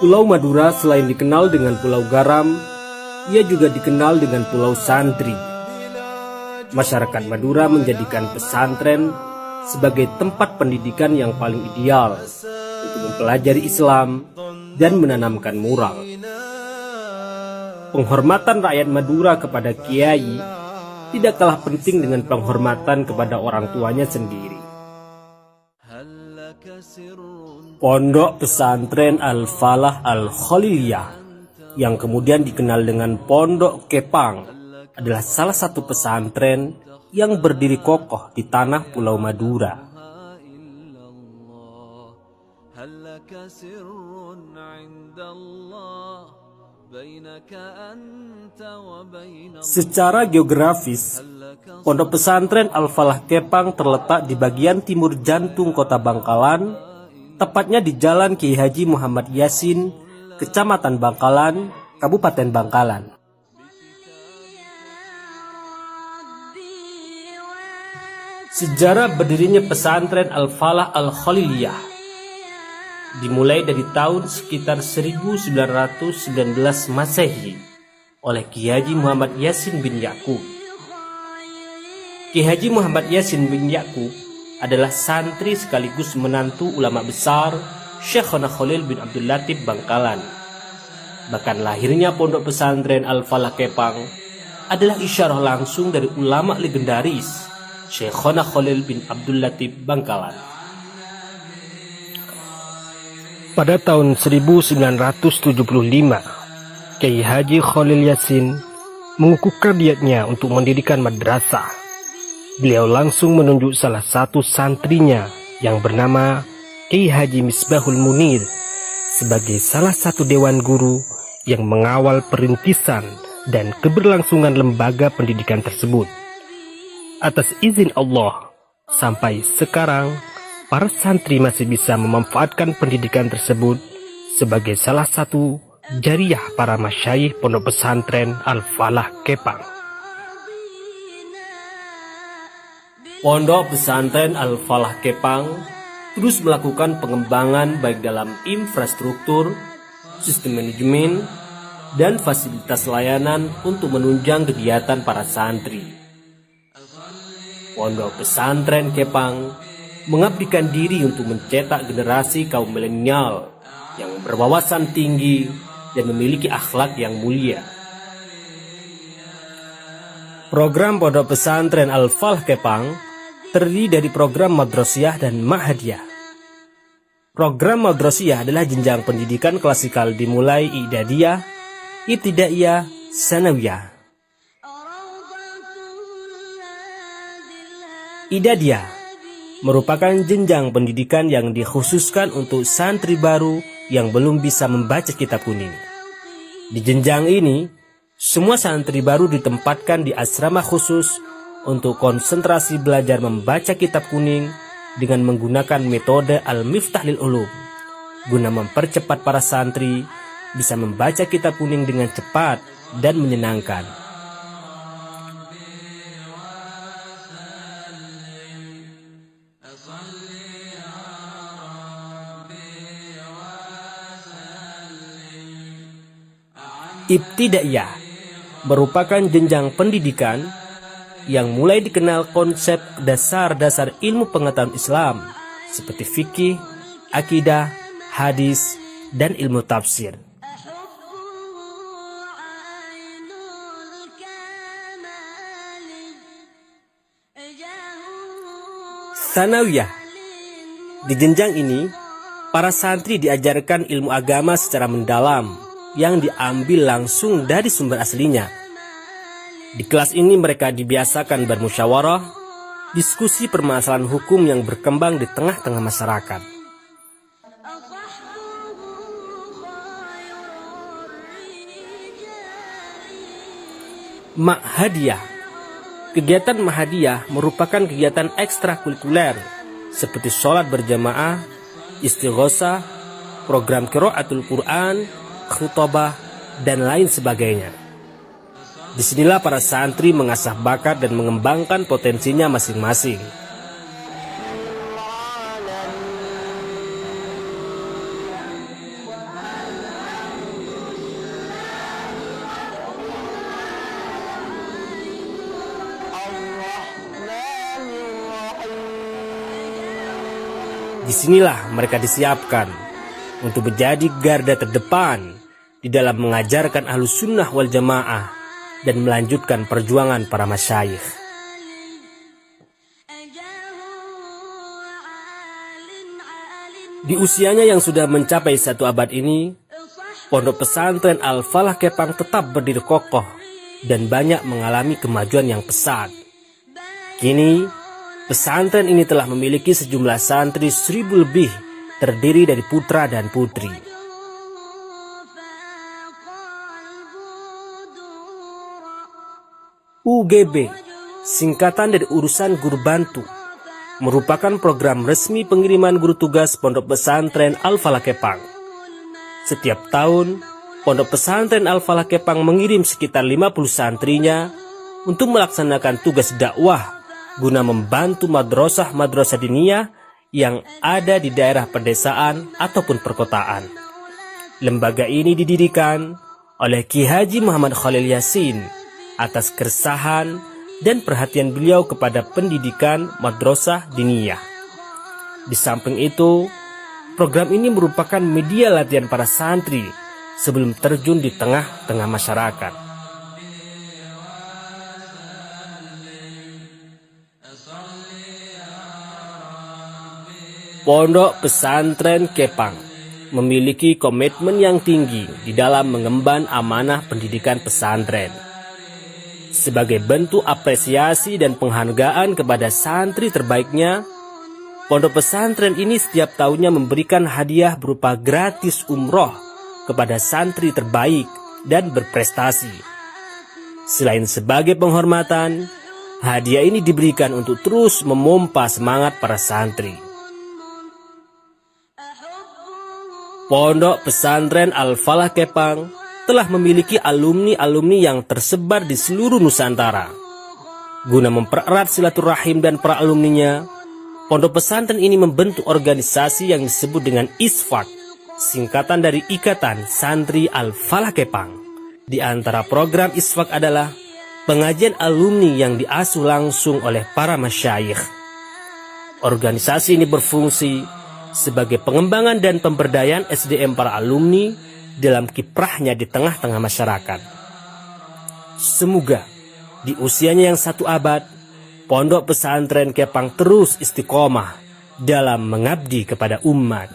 Pulau Madura selain dikenal dengan Pulau Garam, ia juga dikenal dengan Pulau Santri. Masyarakat Madura menjadikan pesantren sebagai tempat pendidikan yang paling ideal untuk mempelajari Islam dan menanamkan moral. Penghormatan rakyat Madura kepada kiai tidak kalah penting dengan penghormatan kepada orang tuanya sendiri. Pondok Pesantren Al-Falah Al-Khaliliyah yang kemudian dikenal dengan Pondok Kepang adalah salah satu pesantren yang berdiri kokoh di tanah Pulau Madura. Secara geografis, Pondok Pesantren Al-Falah Kepang terletak di bagian timur jantung kota Bangkalan, tepatnya di Jalan Kiai Haji Muhammad Yasin, Kecamatan Bangkalan, Kabupaten Bangkalan. Sejarah berdirinya pesantren Al-Falah Al-Khaliliyah dimulai dari tahun sekitar 1919 Masehi oleh Kiai Haji Muhammad Yasin bin Yakub. Kiai Haji Muhammad Yasin bin Yakub adalah santri sekaligus menantu ulama besar Syekhona Khalil bin Abdul Latif Bangkalan. Bahkan lahirnya Pondok Pesantren Al-Falah Kepang adalah isyarah langsung dari ulama legendaris Syekhona Khalil bin Abdul Latif Bangkalan. Pada tahun 1975, Kiai Haji Khalil Yasin mengukuhkan niatnya untuk mendirikan madrasah. Beliau langsung menunjuk salah satu santrinya yang bernama Kiai Haji Misbahul Munir sebagai salah satu dewan guru yang mengawal perintisan dan keberlangsungan lembaga pendidikan tersebut. Atas izin Allah, sampai sekarang para santri masih bisa memanfaatkan pendidikan tersebut sebagai salah satu jariah para masyayikh Pondok Pesantren Al-Falah Kepang. Pondok Pesantren Al-Falah Kepang terus melakukan pengembangan baik dalam infrastruktur, sistem manajemen, dan fasilitas layanan untuk menunjang kegiatan para santri. Pondok Pesantren Kepang mengabdikan diri untuk mencetak generasi kaum milenial yang berwawasan tinggi dan memiliki akhlak yang mulia. Program Pondok Pesantren Al-Falah Kepang terdiri dari program Madrasiyah dan Ma'hadiyah. Program Madrasiyah adalah jenjang pendidikan klasikal dimulai I'dadiyah, Ibtidaiyah, Sanawiyah. I'dadiyah merupakan jenjang pendidikan yang dikhususkan untuk santri baru yang belum bisa membaca kitab kuning. Di jenjang ini, semua santri baru ditempatkan di asrama khusus untuk konsentrasi belajar membaca kitab kuning dengan menggunakan metode Al-Miftah lil Ulum, guna mempercepat para santri bisa membaca kitab kuning dengan cepat dan menyenangkan. Ibtidaiyah merupakan jenjang pendidikan yang mulai dikenal konsep dasar-dasar ilmu pengetahuan Islam seperti fikih, akidah, hadis, dan ilmu tafsir. Sanawiyah. Di jenjang ini, para santri diajarkan ilmu agama secara mendalam yang diambil langsung dari sumber aslinya. Di kelas ini mereka dibiasakan bermusyawarah, diskusi permasalahan hukum yang berkembang di tengah-tengah masyarakat. Ma'hadiyah. Kegiatan Ma'hadiyah merupakan kegiatan ekstrakurikuler seperti sholat berjamaah, istighosah, program qiraatul Quran, khutbah, dan lain sebagainya. Disinilah para santri mengasah bakat dan mengembangkan potensinya masing-masing. Disinilah mereka disiapkan untuk menjadi garda terdepan di dalam mengajarkan Ahlus Sunnah wal Jamaah dan melanjutkan perjuangan para masyayikh. Di usianya yang sudah mencapai 1 abad ini, Pondok Pesantren Al-Falah Kepang tetap berdiri kokoh dan banyak mengalami kemajuan yang pesat. Kini, pesantren ini telah memiliki sejumlah santri 1000 lebih, terdiri dari putra dan putri. UGB, singkatan dari Urusan Guru Bantu, merupakan program resmi pengiriman guru tugas Pondok Pesantren Al-Falah Kepang. Setiap tahun, Pondok Pesantren Al-Falah Kepang mengirim sekitar 50 santrinya untuk melaksanakan tugas dakwah guna membantu madrasah-madrasah diniyah yang ada di daerah pedesaan ataupun perkotaan. Lembaga ini didirikan oleh Ki Haji Muhammad Khalil Yasin atas keresahan dan perhatian beliau kepada pendidikan madrasah diniyah. Di samping itu, program ini merupakan media latihan para santri sebelum terjun di tengah-tengah masyarakat. Pondok Pesantren Kepang memiliki komitmen yang tinggi di dalam mengemban amanah pendidikan pesantren. Sebagai bentuk apresiasi dan penghargaan kepada santri terbaiknya, Pondok Pesantren ini setiap tahunnya memberikan hadiah berupa gratis umroh kepada santri terbaik dan berprestasi. Selain sebagai penghormatan, hadiah ini diberikan untuk terus memompa semangat para santri. Pondok Pesantren Al-Falah Kepang telah memiliki alumni-alumni yang tersebar di seluruh Nusantara. Guna mempererat silaturahim dan para alumninya, Pondok Pesantren ini membentuk organisasi yang disebut dengan ISFAK, singkatan dari Ikatan Santri Al-Falah Kepang. Di antara program ISFAK adalah pengajian alumni yang diasuh langsung oleh para masyayikh. Organisasi ini berfungsi sebagai pengembangan dan pemberdayaan SDM para alumni dalam kiprahnya di tengah-tengah masyarakat. Semoga di usianya yang 1 abad, Pondok Pesantren Kepang terus istiqomah dalam mengabdi kepada umat.